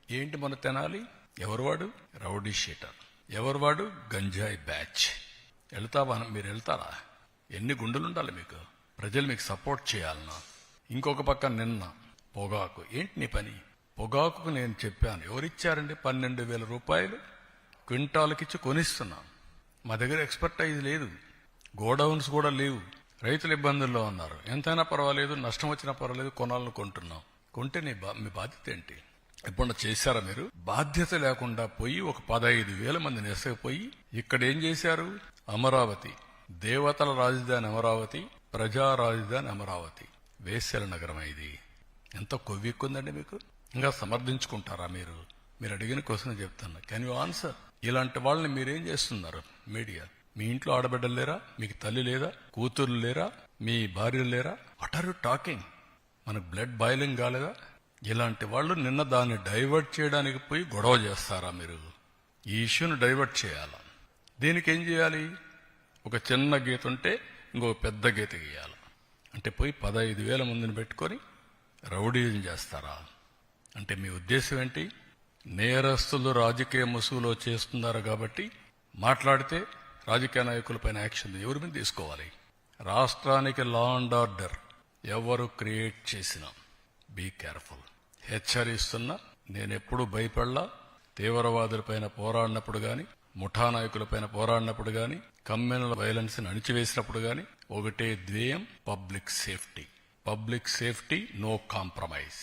ఏంటి మన తెనాలి? ఎవరు వాడు? Rowdy sheeter. ఎవరు వాడు? గంజాయి బ్యాచ్. మీరు వెళ్తారా? ఎన్ని గుండెలుండాలి మీకు? ప్రజలు మీకు సపోర్ట్ చేయాలన్నా. ఇంకొక పక్క నిన్న పొగాకు. ఏంటి నీ పని? పొగాకుకు నేను చెప్పాను, ఎవరిచ్చారండి? 12,000 రూపాయలు క్వింటాల్కిచ్చి కొనిస్తున్నాను. మా దగ్గర ఎక్స్పర్టైజ్ లేదు, గోడౌన్స్ కూడా లేవు. రైతులు ఇబ్బందుల్లో ఉన్నారు. ఎంతైనా పర్వాలేదు, నష్టం వచ్చినా పర్వాలేదు, కొనాలని కొంటున్నాం. కొంటే మీ బాధ్యత ఏంటి? ఎప్పుడన్నా చేశారా మీరు? బాధ్యత లేకుండా పోయి ఒక 15,000 మందిని ఎసగిపోయి ఇక్కడ ఏం చేశారు? అమరావతి, దేవతల రాజధాని అమరావతి, ప్రజా రాజధాని అమరావతి. వేశ్యల నగరం ఇది. ఎంత కొవ్వెక్కుందండి మీకు? ఇంకా సమర్థించుకుంటారా మీరు? మీరు అడిగిన క్వశ్చన్ చెప్తున్నా. Can you answer? ఇలాంటి వాళ్ళని మీరేం చేస్తున్నారు? మీడియా. మీ ఇంట్లో ఆడబిడ్డలు లేరా? మీకు తల్లి లేదా? కూతుర్లు లేరా? మీ భార్యలు లేరా? What are you talking? మనకు బ్లడ్ బాయిలింగ్ కాలేదా? ఇలాంటి వాళ్ళు నిన్న దాన్ని డైవర్ట్ చేయడానికి పోయి గొడవ చేస్తారా మీరు? ఈ ఇష్యూని డైవర్ట్ చేయాలా? దీనికి ఏం చేయాలి? ఒక చిన్న గీత ఉంటే ఇంకొక పెద్ద గీత గీయాలి. అంటే పోయి 15,000 మందిని పెట్టుకొని రౌడీజం చేస్తారా? అంటే మీ ఉద్దేశం ఏంటి? నేరస్తులు రాజకీయ ముసుగులో చేస్తున్నారు కాబట్టి మాట్లాడితే రాజకీయ నాయకులపైన యాక్షన్ ఎవరి మీద తీసుకోవాలి? రాష్ట్రానికి లా అండ్ ఆర్డర్ ఎవరు క్రియేట్ చేసినా బీ కేర్ఫుల్. హెచ్చరిస్తున్నా. నేనెప్పుడు భయపడలా. తీవ్రవాదులపైన పోరాడినప్పుడు గాని, ముఠా నాయకులపైన పోరాడినప్పుడు గాని, కమ్యూనల్ వైలెన్స్ ని అణిచివేసినప్పుడు గాని ఒకటే ధ్యేయం, public safety. Public safety, no compromise.